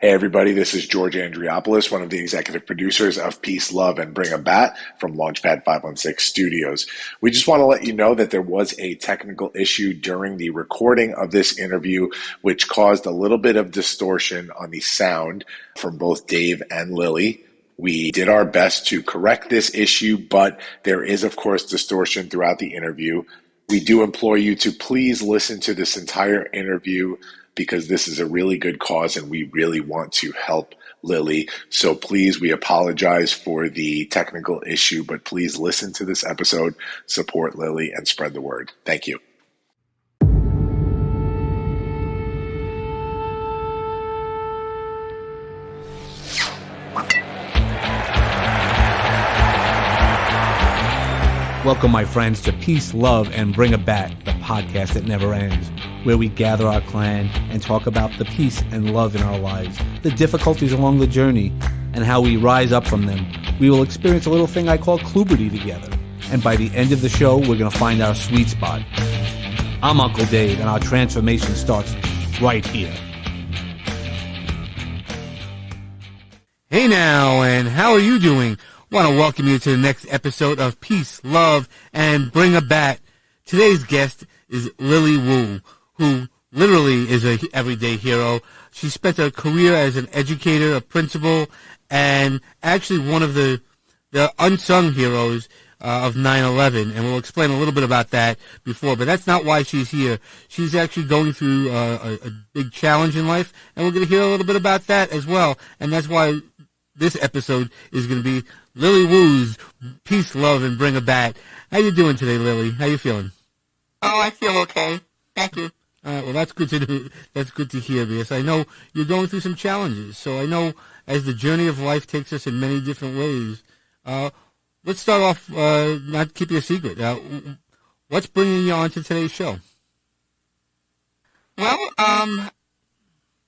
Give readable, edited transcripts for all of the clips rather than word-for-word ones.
Hey, everybody, this is George Andriopoulos, one of the executive producers of Peace, Love, and Bring a Bat from Launchpad 516 Studios. We just want to let you know that there was a technical issue during the recording of this interview, which caused a little bit of distortion on the sound from both Dave and Lily. We did our best to correct this issue, but there is, of course, distortion throughout the interview. We do implore you to please listen to this entire interview because this is a really good cause and we really want to help Lily. So please, we apologize for the technical issue, but please listen to this episode, support Lily, and spread the word. Thank you. Welcome, my friends, to Peace, Love, and Bring a Bat, the podcast that never ends, where we gather our clan and talk about the peace and love in our lives, the difficulties along the journey, and how we rise up from them. We will experience a little thing I call Kluberty together, and by the end of the show, we're going to find our sweet spot. I'm Uncle Dave, and our transformation starts right here. Hey now, and how are you doing? Want to welcome you to the next episode of Peace, Love, and Bring a Bat. Today's guest is Lily Wu, who literally is an everyday hero. She spent a career as an educator, a principal, and actually one of the unsung heroes of 9/11, and we'll explain a little bit about that before, but that's not why she's here. She's actually going through a big challenge in life, and we're going to hear a little bit about that as well, and that's why this episode is going to be Lily Wu's Peace, Love, and Bring a Bat. How you doing today, Lily? How you feeling? Oh, I feel okay. Thank you. All right, well, that's good to do. That's good to hear, because I know you're going through some challenges. So I know as the journey of life takes us in many different ways. Let's start off, not keep you a secret. What's bringing you on to today's show? Well,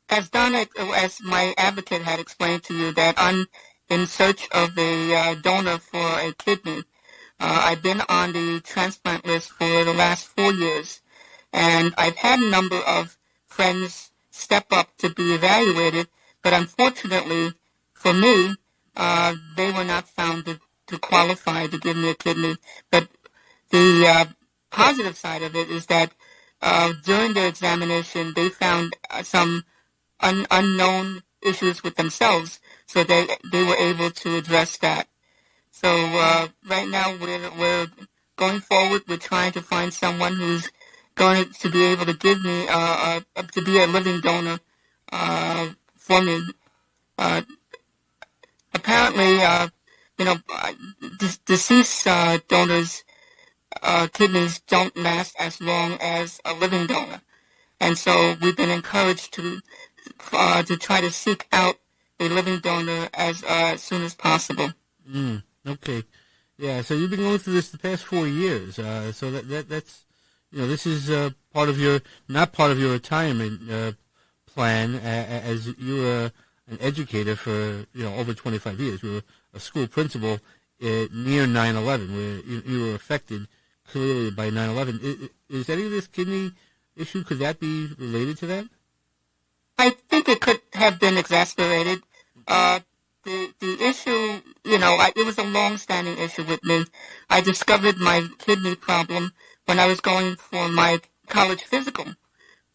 as my advocate had explained to you, that I'm in search of a donor for a kidney. I've been on the transplant list for the last 4 years, and I've had a number of friends step up to be evaluated, but unfortunately for me, they were not found to qualify to give me a kidney. But the positive side of it is that during their examination, they found some unknown issues with themselves, so they were able to address that. So right now we're going forward. We're trying to find someone who's going to be able to give me to be a living donor for me. Apparently, deceased donors' kidneys don't last as long as a living donor, and so we've been encouraged to try to seek out a living donor as soon as possible. Okay. Yeah, so you've been going through this the past 4 years. So that's, this is not part of your retirement plan, as you were an educator for, over 25 years. You were a school principal near 9/11, where you were affected clearly by 9/11. Is any of this kidney issue, could that be related to that? I think it could have been exacerbated. The issue, it was a long-standing issue with me. I discovered my kidney problem when I was going for my college physical,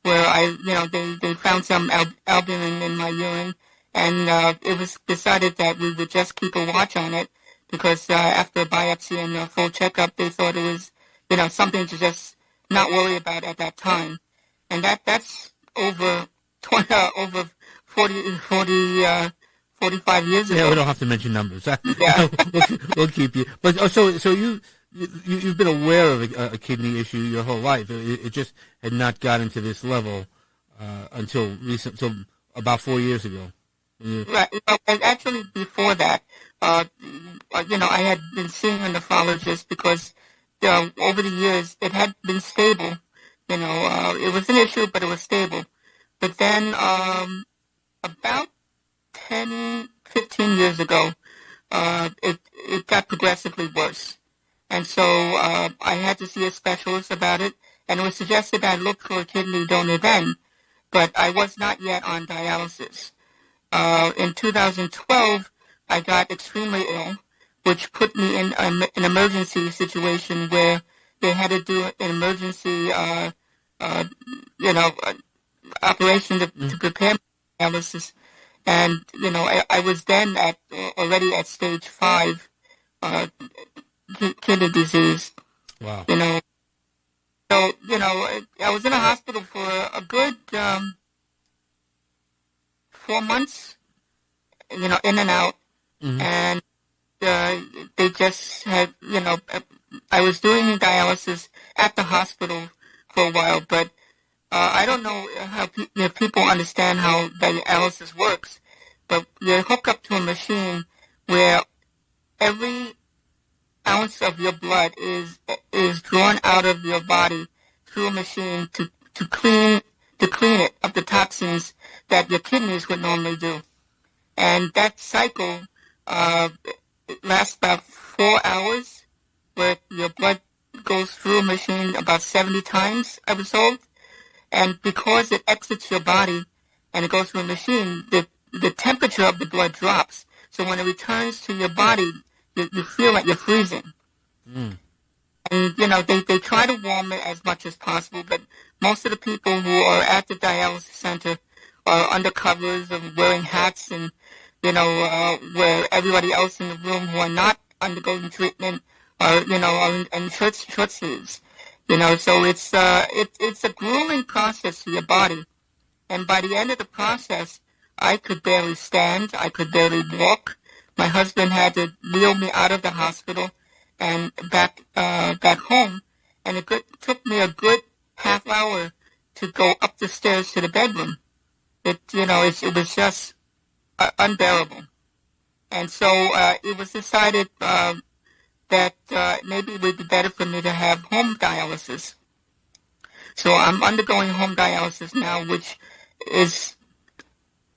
where they found some albumin in my urine, and it was decided that we would just keep a watch on it, because after a biopsy and a full checkup, they thought it was, something to just not worry about at that time. And that's over 45 years ago. Yeah, we don't have to mention numbers. Yeah. we'll keep you. But so you've been aware of a kidney issue your whole life. It just had not gotten to this level until recent, so about 4 years ago. Right. And actually, before that, I had been seeing a nephrologist because over the years it had been stable. It was an issue, but it was stable. But then about 10, 15 years ago, it got progressively worse. And so I had to see a specialist about it, and it was suggested I look for a kidney donor then, but I was not yet on dialysis. In 2012, I got extremely ill, which put me in an emergency situation where they had to do an emergency, you know, operation to prepare my dialysis. And, you know, I was then already at stage 5, kidney disease. Wow. You know, so, you know, I was in a hospital for a good 4 months, you know, in and out. Mm-hmm. And they just had, you know, I was doing dialysis at the hospital for a while, but I don't know how people understand how dialysis works, but you hook up to a machine where every ounce of your blood is drawn out of your body through a machine to clean it of the toxins that your kidneys would normally do. And that cycle it lasts about 4 hours, where your blood goes through a machine about 70 times, I was told. And because it exits your body and it goes through a machine, the temperature of the blood drops. So when it returns to your body, you feel like you're freezing. Mm. And, you know, they try to warm it as much as possible, but most of the people who are at the dialysis center are undercovers and wearing hats and, you know, where everybody else in the room who are not undergoing treatment are, you know, are in short sleeves. You know, so it's a grueling process for your body. And by the end of the process, I could barely stand. I could barely walk. My husband had to wheel me out of the hospital and back home. And it took me a good half hour to go up the stairs to the bedroom. It was just unbearable. And so it was decided that maybe it would be better for me to have home dialysis. So I'm undergoing home dialysis now, which is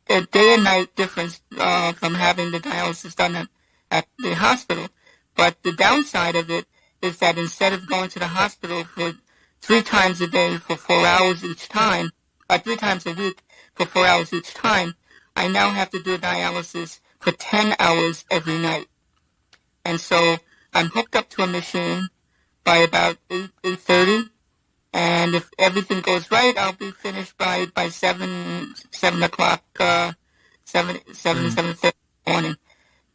a day and night difference from having the dialysis done at the hospital. But the downside of it is that instead of going to the hospital for 3 times a day for 4 hours each time, 3 times a week for 4 hours each time, I now have to do dialysis for 10 hours every night. And so I'm hooked up to a machine by about 8:30, and if everything goes right, I'll be finished by 7 o'clock, 7:30 in the morning.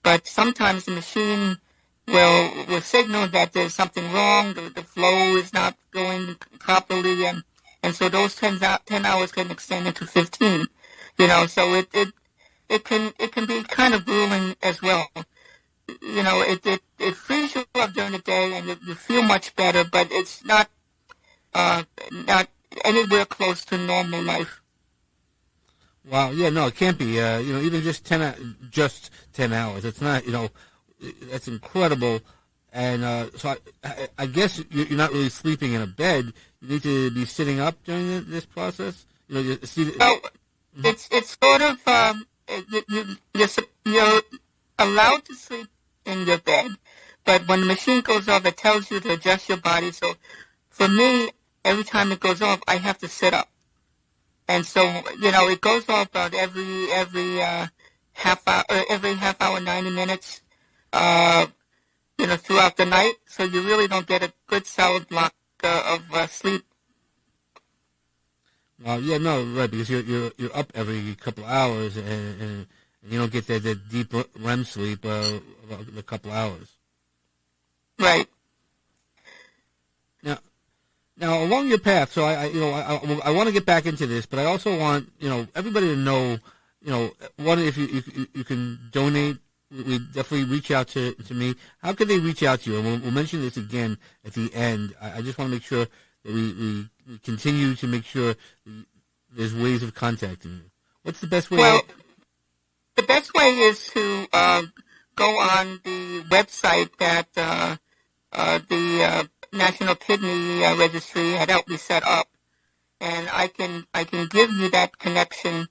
But sometimes the machine will signal that there's something wrong, the flow is not going properly, and so those 10 hours can extend into 15. You know, so it can be kind of grueling as well. You know, it frees you up during the day and you feel much better, but it's not anywhere close to normal life. Wow. Yeah. No, it can't be. You know, even just 10 hours. It's not. You know, that's incredible. And so I guess you're not really sleeping in a bed. You need to be sitting up during this process. You know, Well, it's sort of you're allowed to sleep in your bed, but when the machine goes off, it tells you to adjust your body. So for me, every time it goes off, I have to sit up. And so, you know, it goes off about every half hour, 90 minutes, you know, throughout the night. So you really don't get a good solid block of sleep. Well, yeah, no, right, because you're up every couple of hours, and you don't get that deep REM sleep about a couple of hours. Right. Now, along your path, so I want to get back into this, but I also want, you know, everybody to know, you know, one, if you can donate, we definitely reach out to me. How can they reach out to you? And we'll mention this again at the end. I just want to make sure that we continue to make sure there's ways of contacting you. What's the best way? Well, the best way is to go on the website that the National Kidney Registry had helped me set up, and I can give you that connection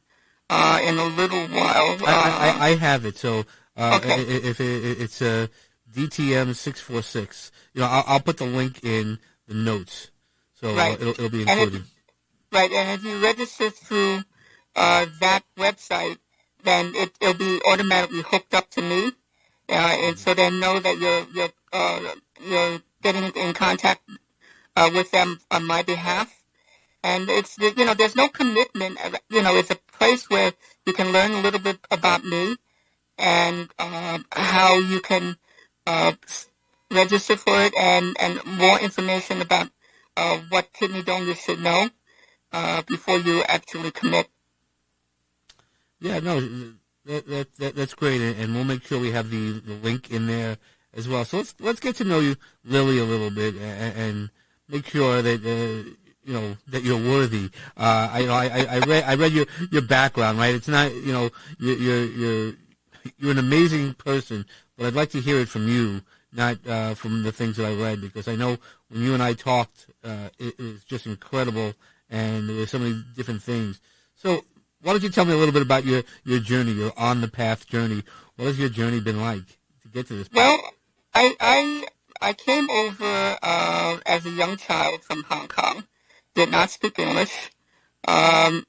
in a little while. I have it. So okay. If it's a DTM 646, you know, I'll put the link in the notes, so right. it'll be included. Right, and if you register through that website, then it'll be automatically hooked up to me, and so they know that you're getting in contact with them on my behalf. And it's, there's no commitment. It's a place where you can learn a little bit about me and how you can register for it, and more information about what kidney donors should know before you actually commit. Yeah, no, that's great, and we'll make sure we have the link in there as well. So let's get to know you, Lily, a little bit, and make sure that that you're worthy. I read your background, right? It's not, you're an amazing person, but I'd like to hear it from you, not from the things that I read, because I know when you and I talked, it was just incredible, and there were so many different things. So why don't you tell me a little bit about your journey, your on the path journey? What has your journey been like to get to this point? Well, I came over as a young child from Hong Kong, did not speak English, and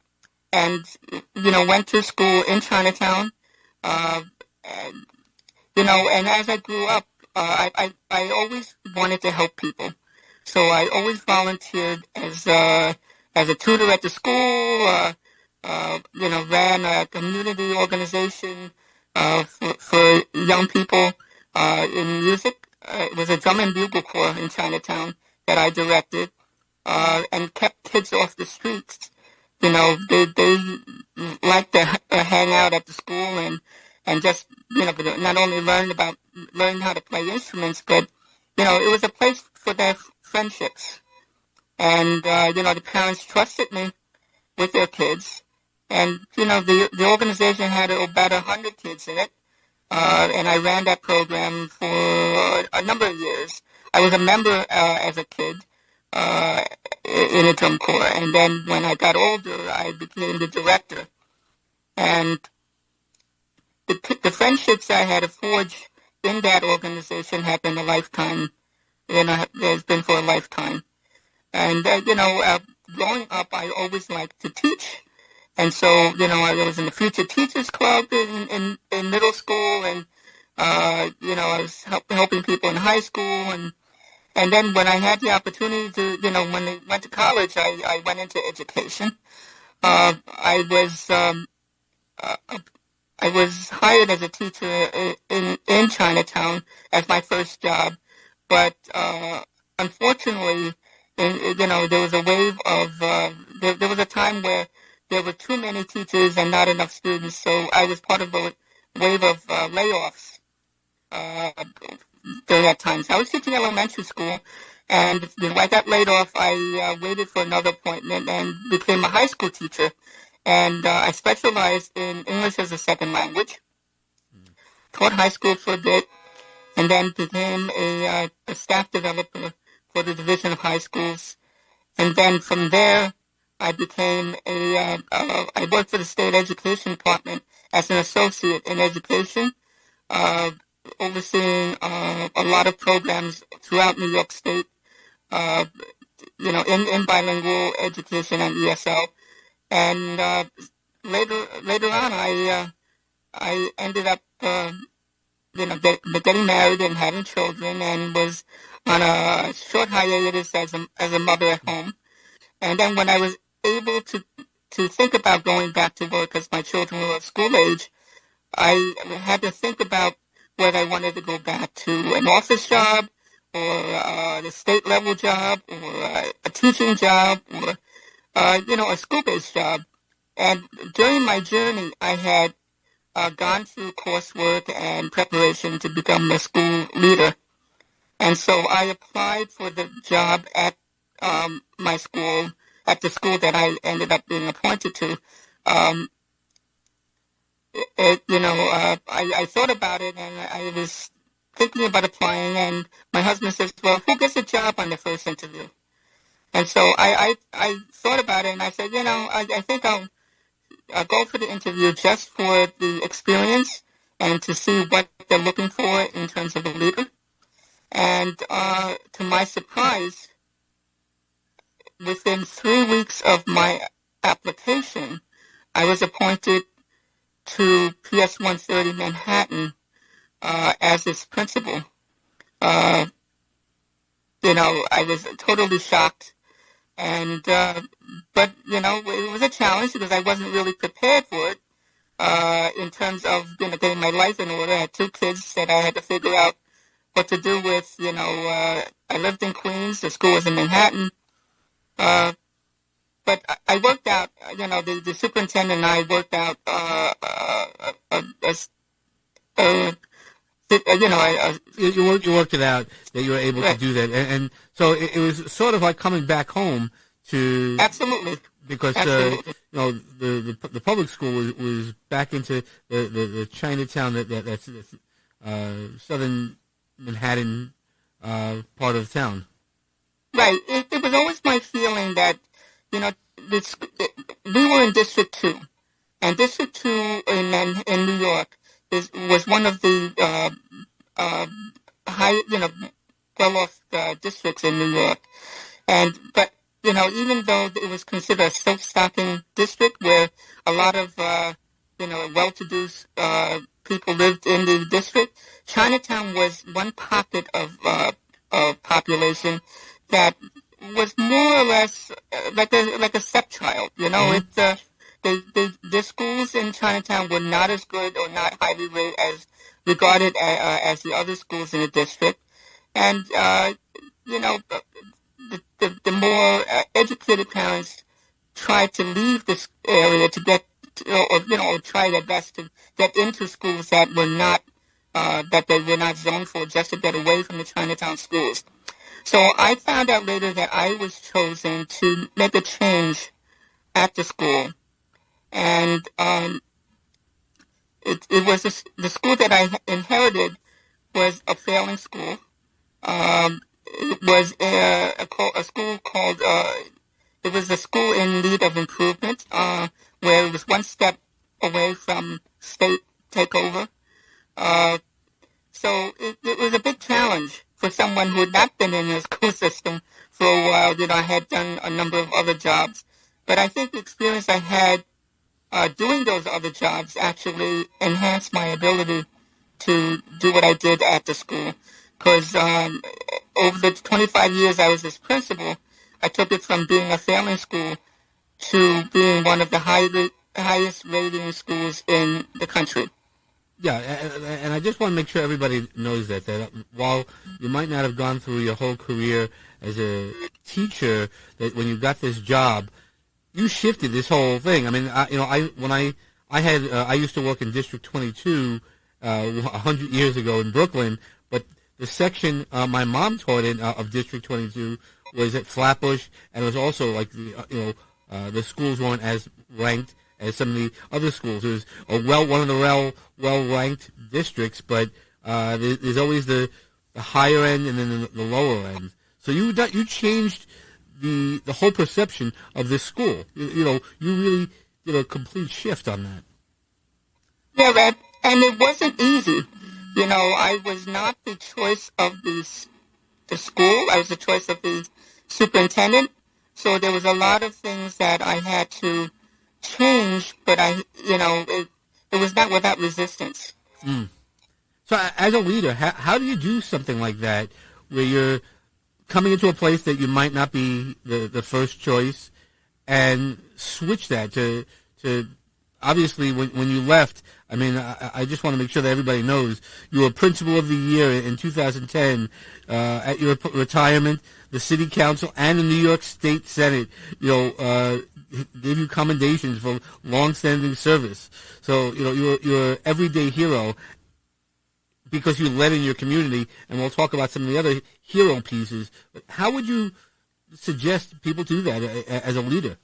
went to school in Chinatown, and, and as I grew up, I always wanted to help people, so I always volunteered as a tutor at the school. Ran a community organization for young people in music. It was a drum and bugle corps in Chinatown that I directed, and kept kids off the streets. They like to hang out at the school and just, not only learn how to play instruments, but, it was a place for their friendships. And, the parents trusted me with their kids. And, the organization had about 100 kids in it. And I ran that program for a number of years. I was a member as a kid in a drum corps. And then when I got older, I became the director. And the friendships I had forged in that organization have been a lifetime. There's been for a lifetime. And, growing up, I always liked to teach. And so, I was in the Future Teachers Club in middle school, and, I was helping people in high school. And then when I had the opportunity to, when I went to college, I went into education. I was hired as a teacher in Chinatown as my first job. But, unfortunately, there was a wave of, there was a time where there were too many teachers and not enough students, so I was part of a wave of layoffs during that time. So I was teaching elementary school, and I got laid off. I waited for another appointment and became a high school teacher, and I specialized in English as a second language, taught high school for a bit, and then became a staff developer for the Division of High Schools. And then from there, I became I worked for the State Education Department as an associate in education, overseeing a lot of programs throughout New York State, in bilingual education and ESL. And later on, I ended up, getting married and having children, and was on a short hiatus as a mother at home. And then when I was able to think about going back to work as my children were school age, I had to think about whether I wanted to go back to an office job, or the state level job, or a teaching job, or a school-based job. And during my journey, I had gone through coursework and preparation to become a school leader. And so I applied for the job at my school, at the school that I ended up being appointed to. I thought about it, and I was thinking about applying, and my husband says, well, who gets a job on the first interview? And so I thought about it, and I said, I think I'll go for the interview just for the experience and to see what they're looking for in terms of a leader. And to my surprise, within 3 weeks of my application, I was appointed to PS 130 Manhattan as its principal. Uh, I was totally shocked, and but it was a challenge because I wasn't really prepared for it. In terms of getting my life in order, I had two kids that I had to figure out what to do with. I lived in Queens. The school was in Manhattan. But I worked out, the superintendent and I worked out, You worked it out that you were able to do that, and so it was sort of like coming back home to absolutely, because absolutely. The public school was back into the Chinatown that's southern Manhattan part of town. Right. It was always my feeling that this we were in District 2, and District 2 in New York was one of the high well-off districts in New York, but even though it was considered a self-stocking district where a lot of well-to-do people lived in the district, Chinatown was one pocket of population that was more or less like a stepchild. The schools in Chinatown were not as good or not highly rated regarded as the other schools in the district, and the more educated parents tried to leave this area to get or try their best to get into schools that were not that they were not zoned for, just to get away from the Chinatown schools. So I found out later that I was chosen to make a change at the school, and it was the school that I inherited was a failing school. It was a school called it was a school in need of improvement, where it was one step away from state takeover. So it was a big challenge for someone who had not been in the school system for a while. I had done a number of other jobs, but I think the experience I had doing those other jobs actually enhanced my ability to do what I did at the school. Because over the 25 years I was its principal, I took it from being a failing school to being one of the highest rating schools in the country. Yeah, and I just want to make sure everybody knows that while you might not have gone through your whole career as a teacher, that when you got this job, you shifted this whole thing. I mean, I used to work in District 22 100 years ago in Brooklyn, but the section my mom taught in of District 22 was at Flatbush, and it was also like the schools weren't as ranked as some of the other schools. It was one of the well-ranked districts, but there's always the higher end and then the lower end. So you changed the whole perception of this school. You really did a complete shift on that. Yeah, and it wasn't easy. I was not the choice of the school. I was the choice of the superintendent. So there was a lot of things that I had to change, but it was not without resistance. Mm. So as a leader, how do you do something like that where you're coming into a place that you might not be the first choice and switch that to obviously when you left, I mean, I just want to make sure that everybody knows you were Principal of the Year in 2010 at your retirement. The City Council and the New York State Senate, gave you commendations for long-standing service. So, you're an everyday hero because you led in your community, and we'll talk about some of the other hero pieces. But how would you suggest people do that as a leader?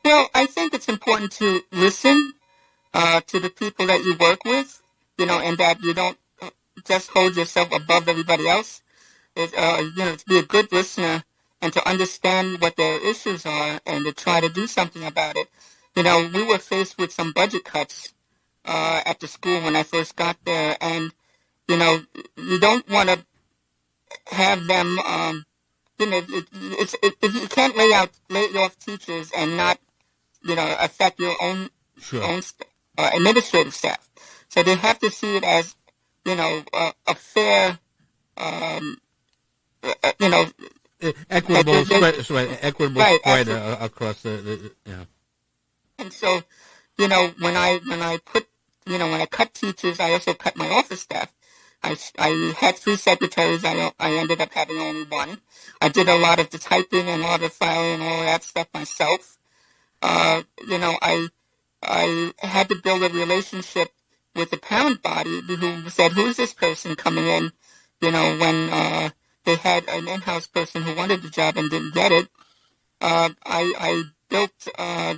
Well, I think it's important to listen to the people that you work with, and that you don't just hold yourself above everybody else. To be a good listener and to understand what their issues are and to try to do something about it. We were faced with some budget cuts at the school when I first got there, and, you don't want to have them, you can't lay off teachers and not, affect your own administrative staff. So they have to see it as, a fair, you know, equitable spread, equitable right, spread across yeah. And so, when I put, when I cut teachers, I also cut my office staff. I had 3 secretaries. I ended up having only one. I did a lot of the typing and a lot of filing and all that stuff myself. I had to build a relationship with the parent body who said, who's this person coming in? When they had an in-house person who wanted the job and didn't get it. I built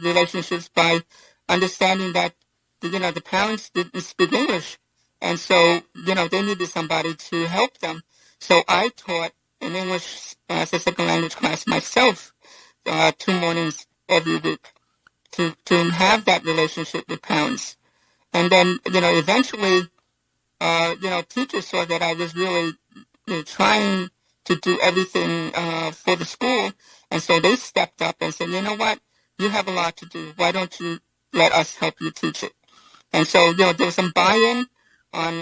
relationships by understanding that, the parents didn't speak English. And so, they needed somebody to help them. So I taught an English as a second language class myself 2 mornings every week to have that relationship with parents. And then, eventually, teachers saw that I was really trying to do everything for the school. And so they stepped up and said, you know what, you have a lot to do. Why don't you let us help you teach it? And so, there was some buy-in on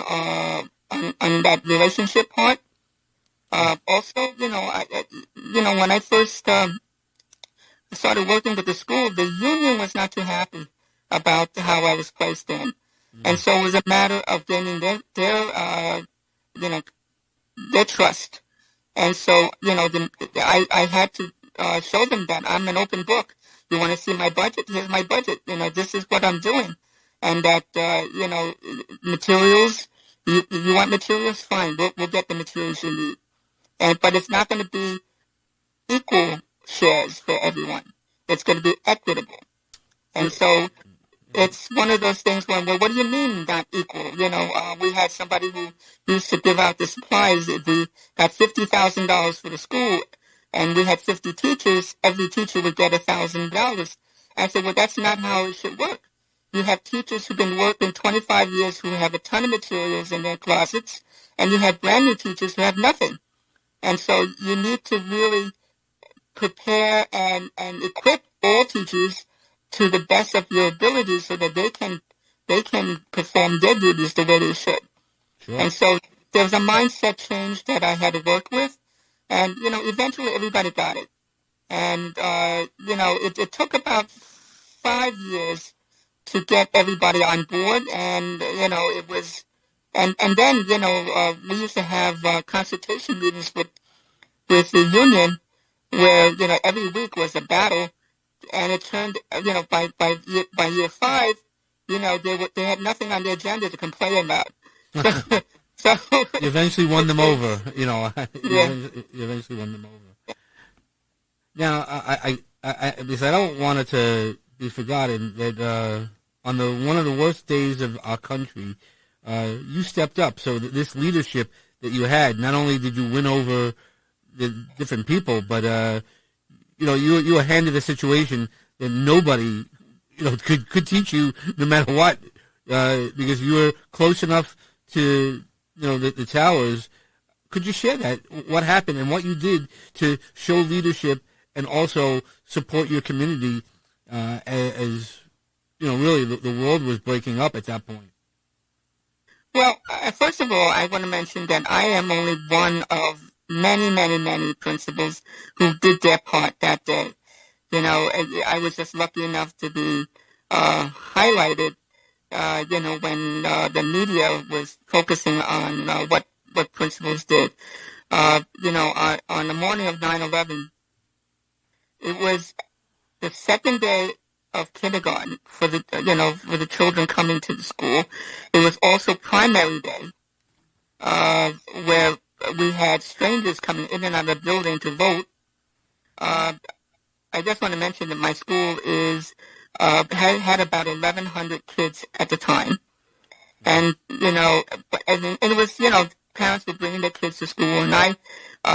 that relationship part. Also, when I first started working with the school, the union was not too happy about how I was placed in. And so it was a matter of gaining their trust. And so, I had to show them that I'm an open book. You want to see my budget? Here's my budget. This is what I'm doing. And that, materials, you want materials? Fine, we'll get the materials you need. But it's not going to be equal shares for everyone. It's going to be equitable. And so it's one of those things where, well, what do you mean not equal? We had somebody who used to give out the supplies. We got $50,000 for the school, and we had 50 teachers. Every teacher would get $1,000. I said, well, that's not how it should work. You have teachers who've been working 25 years who have a ton of materials in their closets, and you have brand new teachers who have nothing. And so you need to really prepare and equip all teachers to the best of your ability so that they can perform their duties the way they should. Sure. And so there was a mindset change that I had to work with, and eventually everybody got it. And it took about 5 years to get everybody on board, and it was, and then we used to have consultation meetings with the union where every week was a battle. And it turned, by year 5, they had nothing on their agenda to complain about. So you eventually won them over, Yeah. You eventually won them over. Now, because I don't want it to be forgotten that on one of the worst days of our country, you stepped up. So this leadership that you had, not only did you win over the different people, but you were handed a situation that nobody, could teach you no matter what, because you were close enough to, the towers. Could you share that? What happened and what you did to show leadership and also support your community, as, really the world was breaking up at that point? Well, first of all, I want to mention that I am only one of many, many, many principals who did their part that day. I was just lucky enough to be highlighted, when the media was focusing on what principals did. On the morning of 9/11, it was the second day of kindergarten for the children coming to the school. It was also primary day, where we had strangers coming in and out of the building to vote. I just want to mention that my school had about 1,100 kids at the time, and it was parents were bringing their kids to school, and I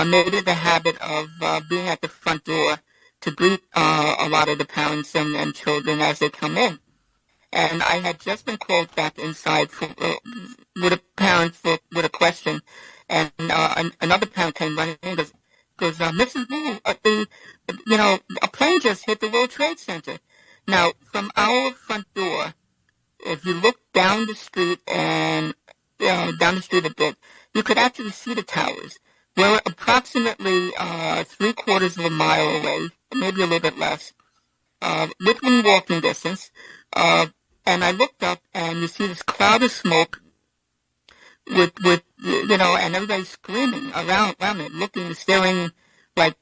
made it a habit of being at the front door to greet a lot of the parents and children as they come in. And I had just been called back inside with a parent with a question, and another parent came running in and goes, Mrs. Wu, a plane just hit the World Trade Center. Now, from our front door if you look down the street and down the street a bit, you could actually see the towers. We're approximately 3/4 of a mile away, maybe a little bit less, within walking distance. And I looked up, and you see this cloud of smoke with and everybody screaming around it, looking, staring, like,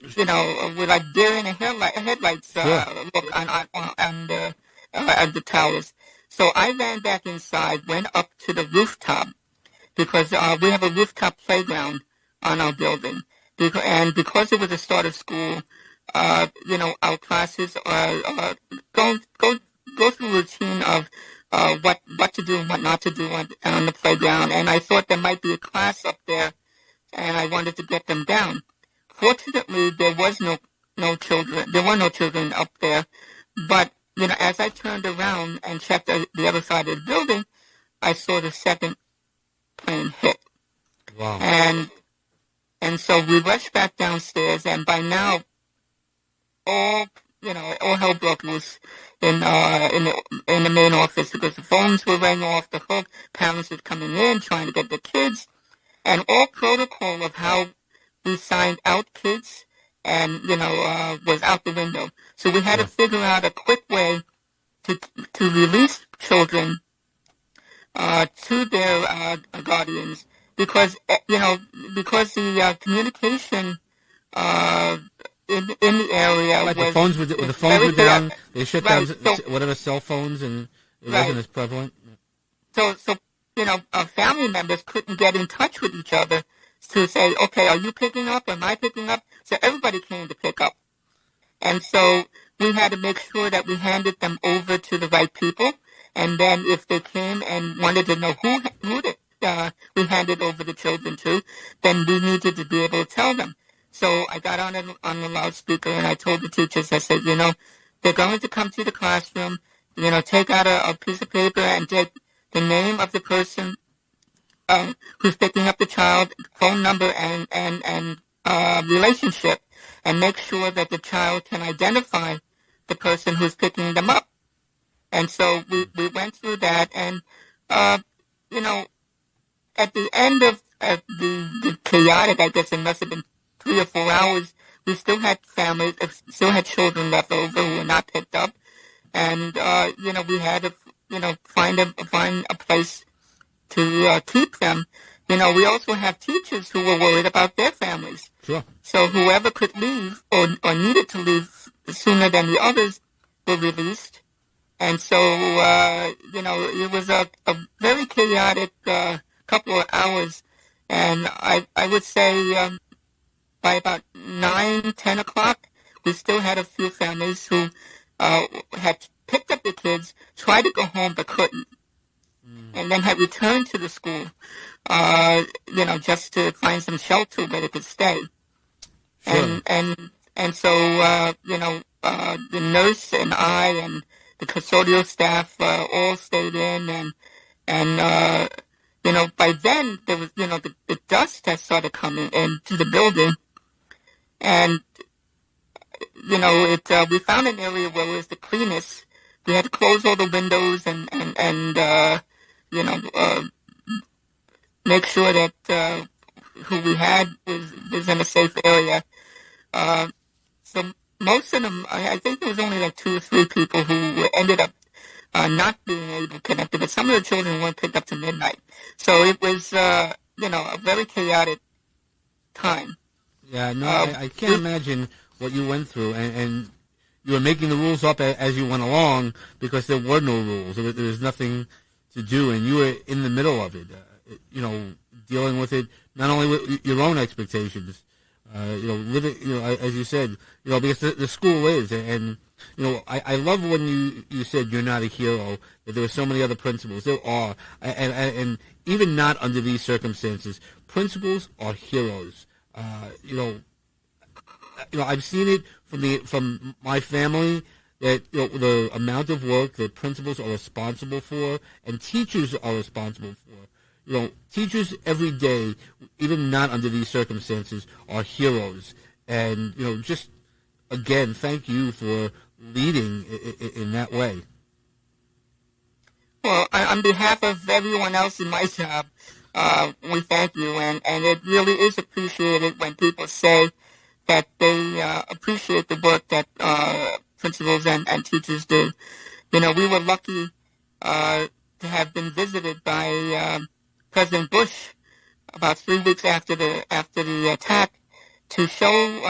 with like deer in a headlights look on the towers. So I ran back inside, went up to the rooftop, because we have a rooftop playground on our building. And because it was the start of school, our classes go through a routine of what to do and what not to do on the playground. And I thought there might be a class up there, and I wanted to get them down. Fortunately, there was no children. There were no children up there. But as I turned around and checked the other side of the building, I saw the second plane hit. Wow. And so we rushed back downstairs, and by now, all hell broke loose in the main office, because the phones were ringing off the hook. Parents were coming in trying to get the kids, and all protocol of how we signed out kids and was out the window. So we had to figure out a quick way to release children to their guardians, because the communication in the area, like, was, the phones were down. They shut down So, whatever cell phones, and it right. wasn't as prevalent. So family members couldn't get in touch with each other to say, okay, are you picking up? Am I picking up? So everybody came to pick up. And so we had to make sure that we handed them over to the right people. And then if they came and wanted to know who we handed over the children to, then we needed to be able to tell them. So I got on the loudspeaker, and I told the teachers, I said, they're going to come to the classroom, take out a piece of paper and take the name of the person who's picking up the child, phone number, and relationship, and make sure that the child can identify the person who's picking them up. And so we went through that, and at the end of the chaotic, I guess it must have been 3 or 4 hours, we still had families, still had children left over who were not picked up, and we had to find a place to keep them. We also have teachers who were worried about their families. Sure. So whoever could leave or needed to leave sooner than the others were released. And so, it was a very chaotic couple of hours. And I would say by about 9, 10 o'clock, we still had a few families who had picked up the kids, tried to go home but couldn't, and then had returned to the school, just to find some shelter where they could stay. Sure. And so, the nurse and I and the custodial staff all stayed in, and by then there was, the dust had started coming into the building, and we found an area where it was the cleanest. We had to close all the windows and make sure that who we had was in a safe area. So most of them, I think there was only like 2 or 3 people who ended up not being able to connect, but some of the children weren't picked up to midnight. So it was, a very chaotic time. Yeah, no, I can't imagine what you went through, and you were making the rules up as you went along, because there were no rules. There was nothing to do, and you were in the middle of it, dealing with it, not only with your own expectations, living, as you said, because the school is, and, I love when you said you're not a hero, that there were so many other principals. There are, and even not under these circumstances, principals are heroes. I've seen it from my family, that the amount of work that principals are responsible for and teachers are responsible for. Teachers every day, even not under these circumstances, are heroes. And just again, thank you for leading in that way. Well, on behalf of everyone else in my job, we thank you, and it really is appreciated when people say that they appreciate the work that principals and teachers do. You know, we were lucky to have been visited by President Bush about 3 weeks after the attack to show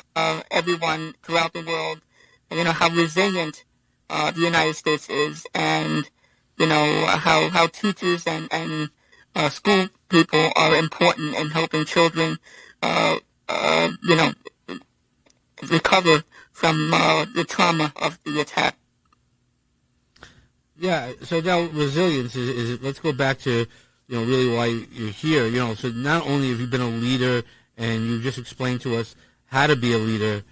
everyone throughout the world, you know, how resilient the United States is, and you know how teachers and school people are important in helping children, you know, recover from the trauma of the attack. Yeah, so now resilience is let's go back to, you know, really why you're here. You know, so not only have you been a leader and you just explained to us how to be a leader,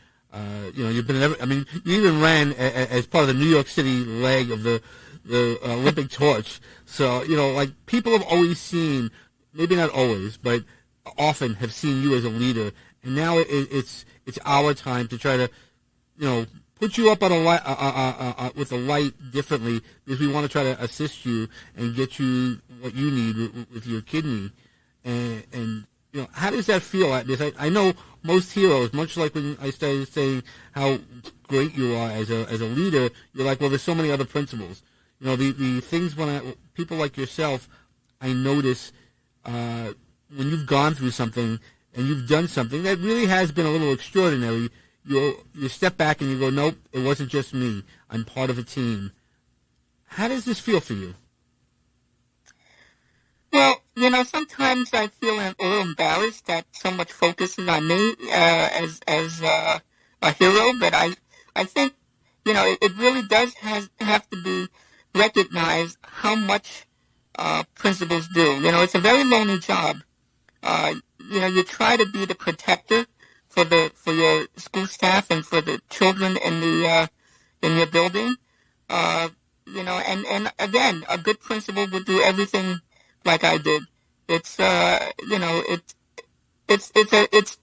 you know, you've been, I mean, you even ran as part of the New York City leg of the Olympic torch. So, you know, like people have always seen, maybe not always, but often have seen you as a leader. And now it's our time to try to, you know, put you up on a light, with a light differently, because we want to try to assist you and get you what you need with your kidney. And you know, how does that feel? Because I know most heroes, much like when I started saying how great you are as a leader, you're like, well, there's so many other principles. You know, the things when people like yourself, I notice when you've gone through something and you've done something that really has been a little extraordinary, you step back and you go, nope, it wasn't just me. I'm part of a team. How does this feel for you? Well, you know, sometimes I feel a little embarrassed that so much focus is on me as a hero, but I think, you know, it really does have to be recognized how much principals do. You know, it's a very lonely job. You know, you try to be the protector for your school staff and for the children in your building. You know, and again, a good principal would do everything like I did. It's you know, it's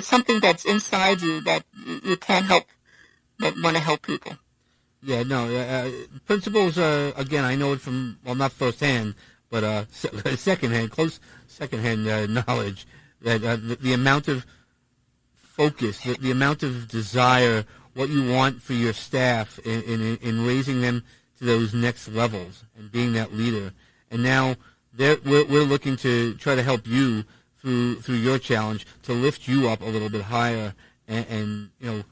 something that's inside you that you can't help but want to help people. Yeah, no, principals, again, I know it from, well, not firsthand, but secondhand, close secondhand knowledge, that the amount of focus, the amount of desire, what you want for your staff in raising them to those next levels and being that leader. And now we're looking to try to help you through your challenge to lift you up a little bit higher and you know,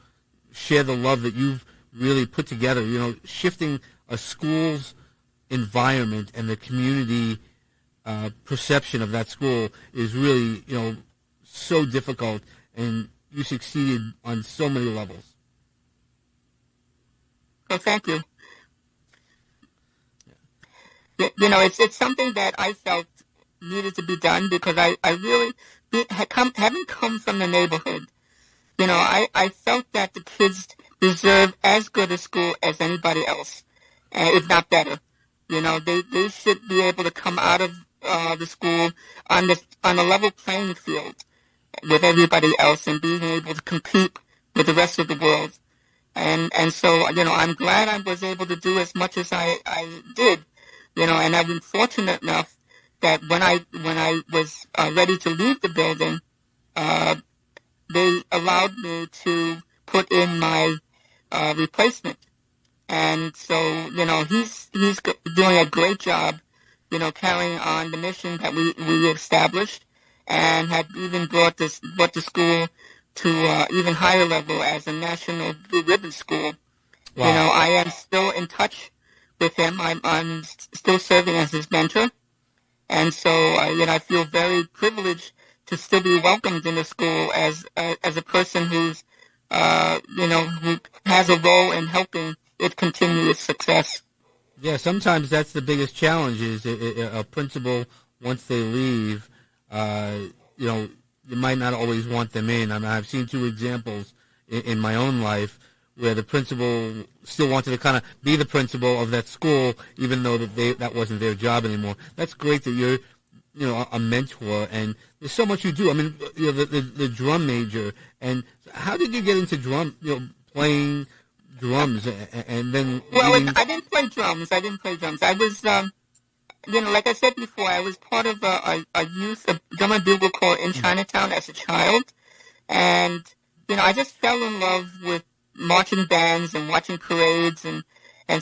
share the love that you've really put together. You know, shifting a school's environment and the community perception of that school is really, you know, so difficult, and you succeeded on so many levels. Well, thank you. You know, it's something that I felt needed to be done because I really having come from the neighborhood. You know, I felt that the kids deserve as good a school as anybody else, if not better. You know, they should be able to come out of the school on a level playing field with everybody else and being able to compete with the rest of the world. And so, you know, I'm glad I was able to do as much as I did. You know, and I've been fortunate enough that when I was ready to leave the building, they allowed me to put in my replacement. And so, you know, he's doing a great job, you know, carrying on the mission that we established, and had even brought the school to even higher level as a national Blue Ribbon school. Wow. You know, I am still in touch with him. I'm still serving as his mentor, and so you know, I feel very privileged to still be welcomed in the school as a person who's you know, who has a role in helping it continue its success. Yeah, sometimes that's the biggest challenge is a principal, once they leave, you know, you might not always want them in. I mean, I've seen two examples in my own life where the principal still wanted to kind of be the principal of that school, even though that wasn't their job anymore. That's great that you're, you know, a mentor, and there's so much you do. I mean, you know, the drum major, and how did you get into drum, you know, playing drums and then Well, leading. I didn't play drums. I was, like I said before, I was part of a youth a drum and bugle corps in Chinatown as a child. And, I just fell in love with marching bands and watching parades and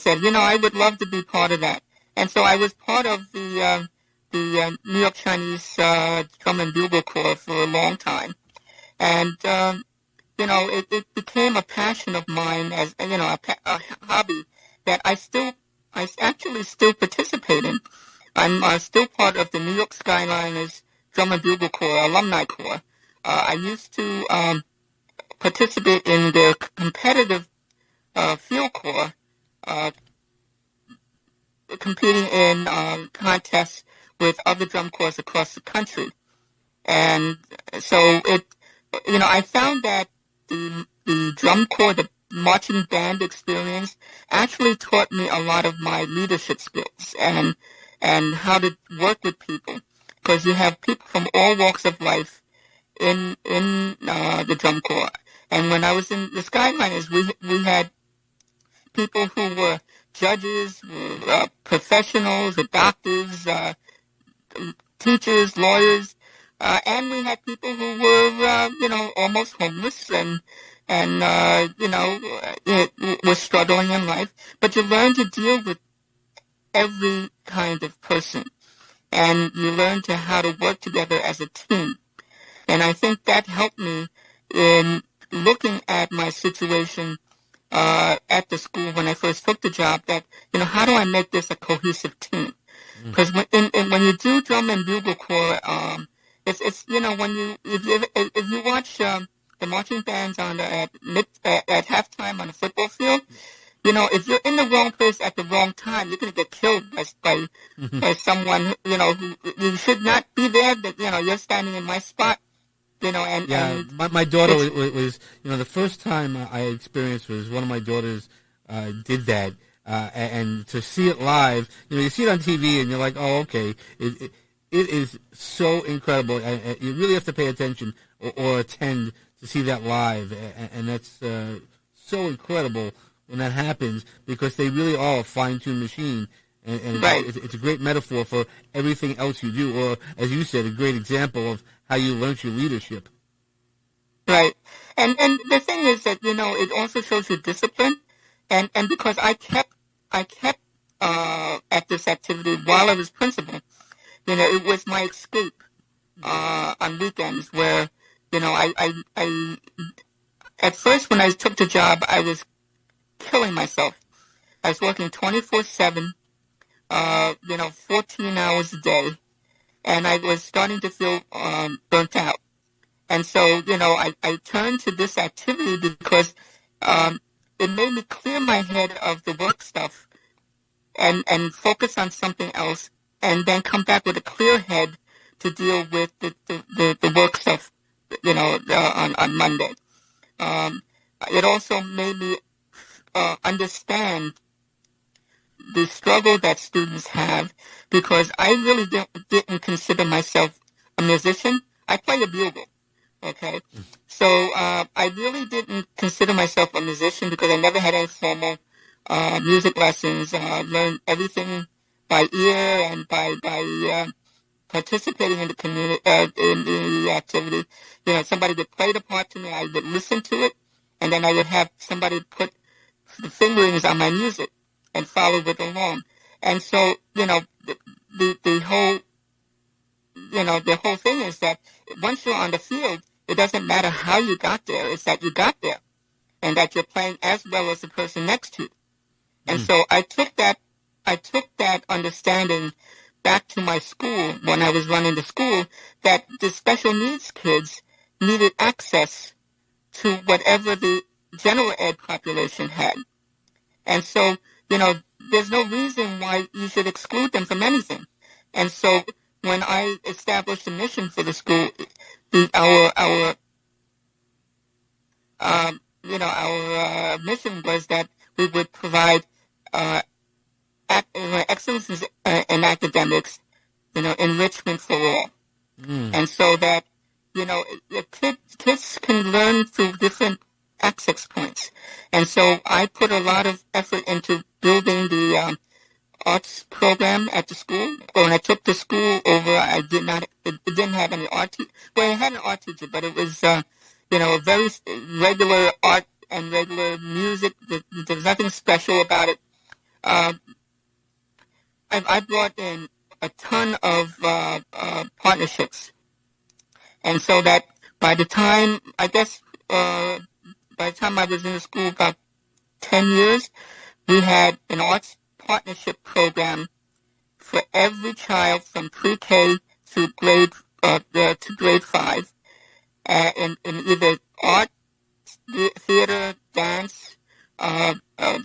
said, I would love to be part of that. And so I was part of the New York Chinese Drum and Bugle Corps for a long time. And, it became a passion of mine as, a hobby that I actually still participate in. I'm still part of the New York Skyliners Drum and Bugle Corps, Alumni Corps. I used to participate in the competitive field corps, competing in contests with other drum corps across the country. And so I found that the drum corps, the marching band experience actually taught me a lot of my leadership skills and how to work with people, because you have people from all walks of life in the drum corps. And when I was in the Skyliners, we had people who were judges, professionals, doctors, teachers, lawyers, and we had people who were, almost homeless and were struggling in life. But you learn to deal with every kind of person, and you learn how to work together as a team. And I think that helped me in looking at my situation at the school when I first took the job, that, how do I make this a cohesive team? Because when you do drum and bugle corps, it's when if you watch the marching bands at halftime on a football field, if you're in the wrong place at the wrong time, you're going to get killed by someone, who you should not be there, but, you're standing in my spot, and my daughter was, the first time I experienced was one of my daughters did that, and to see it live, you see it on TV and you're like, oh, okay, it is so incredible. You really have to pay attention or attend to see that live, and that's so incredible when that happens, because they really are a fine-tuned machine, and right. It's a great metaphor for everything else you do, or, as you said, a great example of how you learned your leadership. Right. And the thing is that, it also shows you discipline, and because I kept at this activity while I was principal. It was my escape on weekends where, I at first when I took the job, I was killing myself. I was working 24/7, 14 hours a day, and I was starting to feel burnt out. And so, I turned to this activity because it made me clear my head of the work stuff and focus on something else, and then come back with a clear head to deal with the work stuff, on Monday. It also made me understand the struggle that students have, because I really didn't consider myself a musician. I play a bugle, okay? So I really didn't consider myself a musician because I never had any formal music lessons. Learned everything by ear and by participating in the community, in the activity. Somebody would play the part to me, I would listen to it, and then I would have somebody put the fingerings on my music and follow it along. And so, the whole, the whole thing is that once you're on the field, it doesn't matter how you got there, it's that you got there, and that you're playing as well as the person next to you. And so I took that understanding back to my school when I was running the school, that the special needs kids needed access to whatever the general ed population had. And so, there's no reason why you should exclude them from anything. And so when I established a mission for the school, our mission was that we would provide excellence in academics, enrichment for all. And so that, kids can learn through different access points. And so I put a lot of effort into building the arts program at the school. When I took the school over, it didn't have any art teacher. Well, it had an art teacher, but it was, a very regular art and regular music. There's nothing special about it. I brought in a ton of partnerships. And so that by the time, I guess, by the time I was in the school, about 10 years, we had an arts partnership program for every child from pre-K to grade 5, in either art, theater, dance,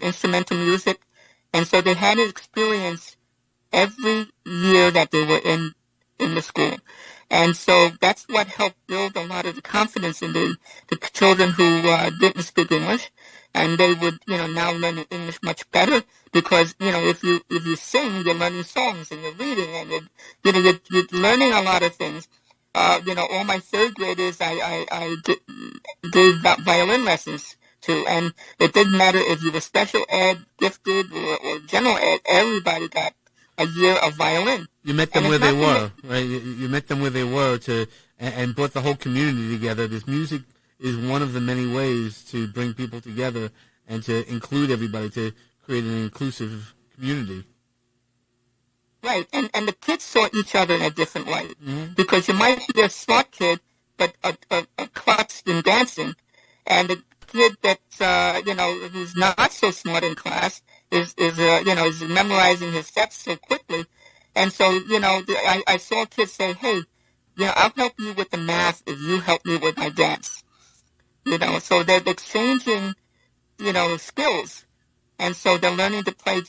instrumental music. And so they had an experience every year that they were in the school. And so that's what helped build a lot of the confidence in the children who didn't speak English. And they would, now learn English much better because, if you sing, you're learning songs and you're reading and you're learning a lot of things. All my third graders, I gave violin lessons to, and it didn't matter if you were special ed, gifted, or general ed, everybody got a year of violin. You met them where they were, right? You met them where they were and brought the whole community together. This music is one of the many ways to bring people together and to include everybody, to create an inclusive community. Right, and the kids saw each other in a different way. Mm-hmm. Because you might be a smart kid, but a klutz in dancing, and the kid that's, who's not so smart in class is memorizing his steps so quickly. And so, I saw kids say, hey, I'll help you with the math if you help me with my dance. So they're exchanging, skills. And so they're learning to play,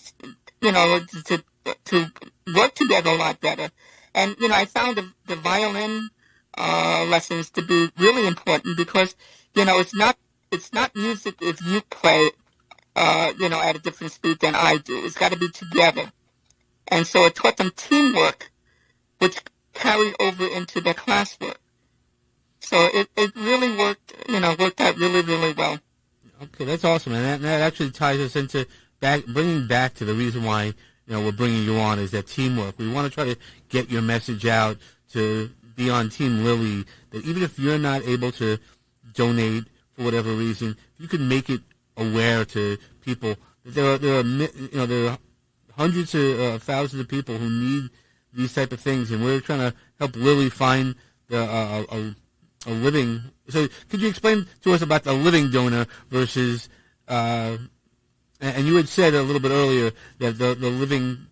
to work together a lot better. And, I found the violin lessons to be really important because, it's not music if you play, at a different speed than I do. It's got to be together. And so it taught them teamwork, which carried over into their classwork. So it really worked out really, really well. Okay, that's awesome. And that actually ties us into bringing back to the reason why, we're bringing you on is that teamwork. We want to try to get your message out to be on Team Lily, that even if you're not able to donate for whatever reason, you can make it aware to people that there are hundreds of thousands of people who need these type of things, and we're trying to help Lily find a living. So, could you explain to us about the living donor versus? And you had said a little bit earlier that the living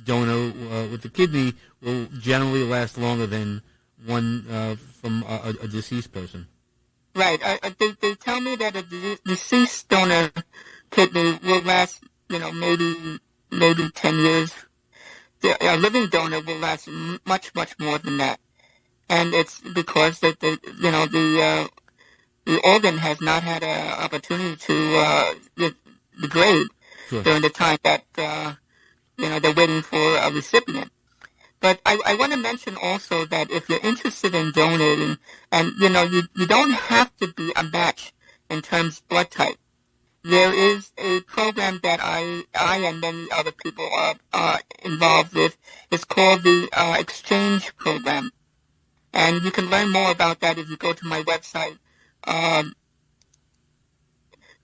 donor with the kidney will generally last longer than one from a deceased person. Right. They tell me that a deceased donor kidney will last, maybe 10 years. A living donor will last much, much more than that. And it's because that the organ has not had an opportunity to degrade during the time that they're waiting for a recipient. But I want to mention also that if you're interested in donating, and you don't have to be a match in terms of blood type. There is a program that I and many other people are involved with. It's called the Exchange Program. And you can learn more about that if you go to my website,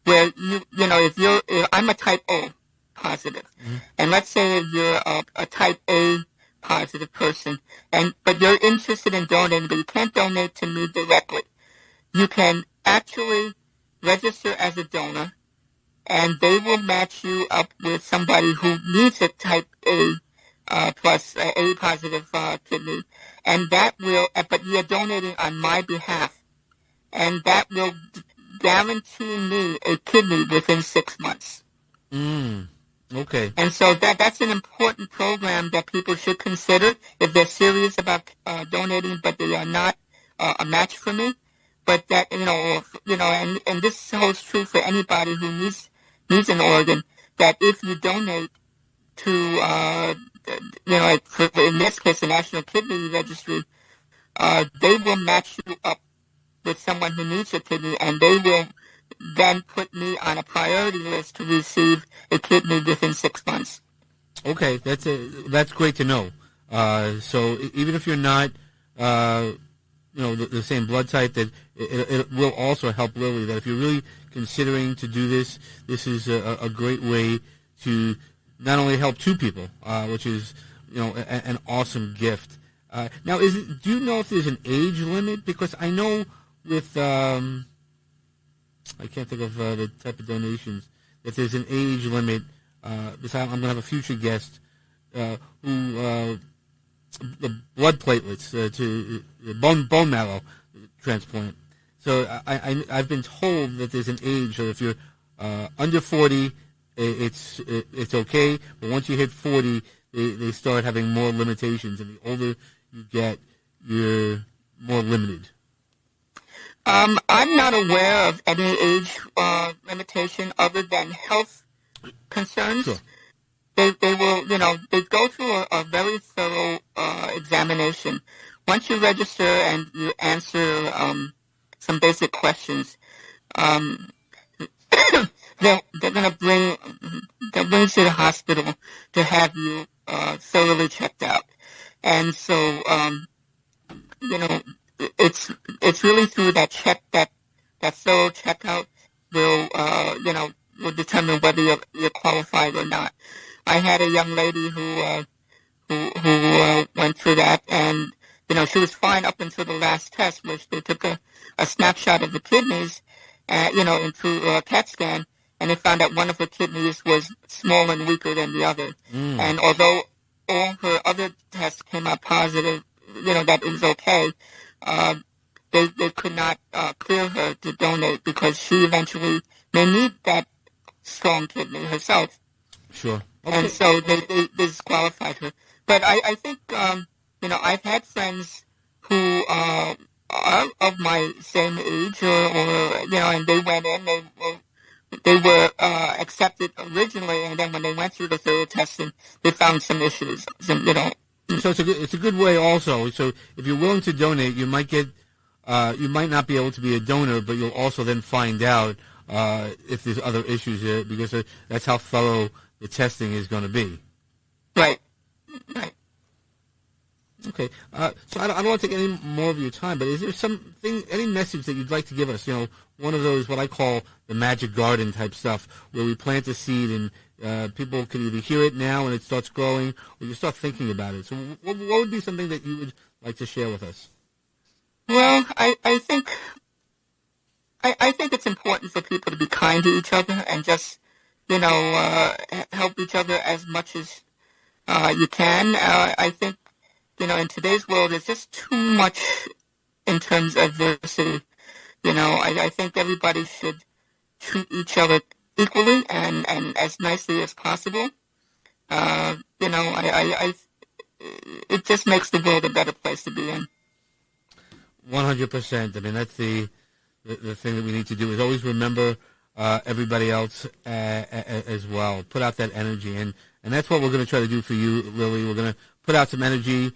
where if I'm a type O positive, mm-hmm. and let's say if you're a type A positive person, but you're interested in donating, but you can't donate to me directly, you can actually register as a donor, and they will match you up with somebody who needs a type A plus A positive kidney, and that will, but you're donating on my behalf, and that will guarantee me a kidney within 6 months. Okay. And so that's an important program that people should consider if they're serious about donating, but they are not a match for me. But that and this holds true for anybody who needs an organ. That if you donate to in this case the National Kidney Registry, they will match you up with someone who needs a kidney, and they will then put me on a priority list to receive a kidney within 6 months. Okay, that's great to know. So even if you're not, the same blood type, that it will also help Lily. That if you're really considering to do this, this is a great way to not only help two people, which is an awesome gift. Now, do you know if there's an age limit? Because I know with I can't think of the type of donations. If there's an age limit, because I'm going to have a future guest who the blood platelets to bone marrow transplant. So I've been told that there's an age. So if you're under 40, it's okay. But once you hit 40, they start having more limitations, and the older you get, you're more limited. I'm not aware of any age limitation other than health concerns. Sure. They will, they go through a very thorough examination. Once you register and you answer some basic questions, they're going to bring you to the hospital to have you thoroughly checked out. And so, it's really through that thorough checkout will determine whether you're qualified or not. I had a young lady who went through that, and she was fine up until the last test, which they took a snapshot of the kidneys, into a CAT scan, and they found that one of her kidneys was small and weaker than the other. And although all her other tests came out positive, that it was okay, they could not clear her to donate because she eventually may need that strong kidney herself. Sure. Okay. And so they disqualified her. But I think, I've had friends who are of my same age, and they went in, they were accepted originally, and then when they went through the thorough testing, they found some issues, So it's a good way also. So if you're willing to donate, you might not be able to be a donor, but you'll also then find out if there's other issues there, because that's how thorough the testing is going to be. Right. Okay. So I don't want to take any more of your time, but is there any message that you'd like to give us? One of those, what I call the magic garden type stuff, where we plant a seed and people can either hear it now and it starts growing, or you start thinking about it. So what would be something that you would like to share with us? Well, I think it's important for people to be kind to each other and just, help each other as much as you can. I think, in today's world, there's just too much in terms of adversity. I think everybody should treat each other equally and as nicely as possible. It just makes the world a better place to be in. 100%. I mean, that's the thing that we need to do, is always remember everybody else as well. Put out that energy, and that's what we're going to try to do for you, Lily. We're going to put out some energy,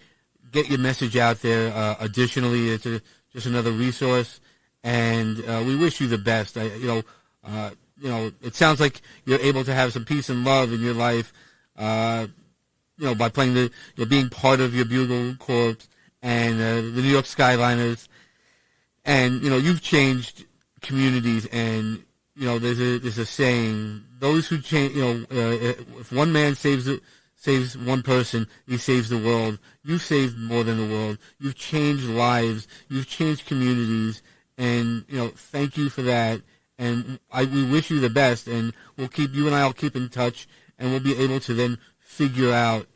get your message out there. Additionally, it's just another resource, and we wish you the best. It sounds like you're able to have some peace and love in your life, by playing being part of your Bugle Corps and the New York Skyliners, and you've changed communities. And there's a saying: those who change, if one man saves one person, he saves the world. You've saved more than the world. You've changed lives. You've changed communities, and thank you for that. And we wish you the best, and you and I will keep in touch, and we'll be able to then figure out,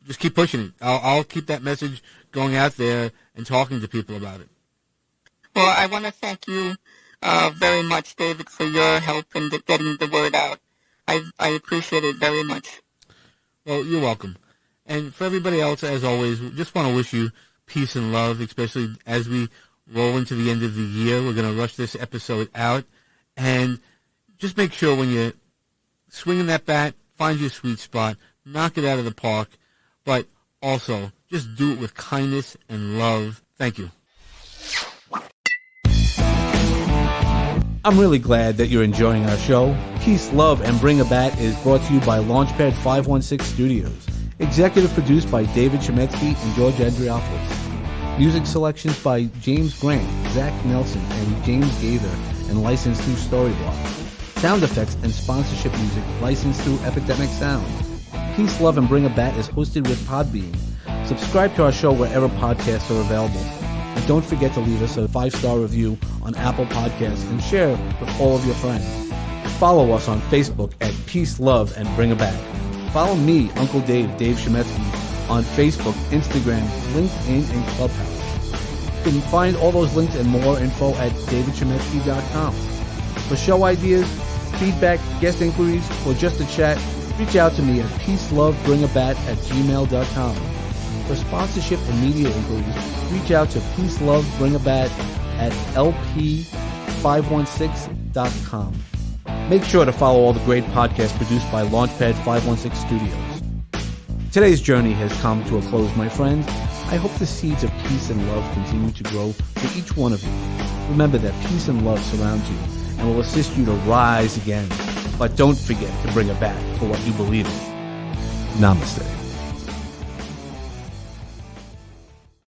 just keep pushing it. I'll keep that message going out there and talking to people about it. Well, I want to thank you very much, David, for your help in getting the word out. I appreciate it very much. Well, you're welcome. And for everybody else, as always, we just want to wish you peace and love, especially as we roll into the end of the year. We're going to rush this episode out. And just make sure when you're swinging that bat, find your sweet spot, knock it out of the park, but also just do it with kindness and love. Thank you. I'm really glad that you're enjoying our show. Peace, Love, and Bring a Bat is brought to you by Launchpad 516 Studios. Executive produced by David Chemetsky and George Andriopoulos. Music selections by James Grant, Zach Nelson, and James Gaither, and licensed through Storyblock. Sound effects and sponsorship music licensed through Epidemic Sound. Peace, Love, and Bring a Bat is hosted with Podbean. Subscribe to our show wherever podcasts are available. And don't forget to leave us a 5-star review on Apple Podcasts and share with all of your friends. Follow us on Facebook at Peace, Love, and Bring a Bat. Follow me, Uncle Dave Chemetsky, on Facebook, Instagram, LinkedIn, and Clubhouse. You can find all those links and more info at davidchemetsky.com. For show ideas, feedback, guest inquiries, or just a chat, reach out to me at peacelovebringabat@gmail.com. For sponsorship and media inquiries, reach out to peacelovebringabat@lp516.com. Make sure to follow all the great podcasts produced by Launchpad 516 Studios. Today's journey has come to a close, my friends. I hope the seeds of peace and love continue to grow for each one of you. Remember that peace and love surrounds you and will assist you to rise again. But don't forget to bring it back for what you believe in. Namaste.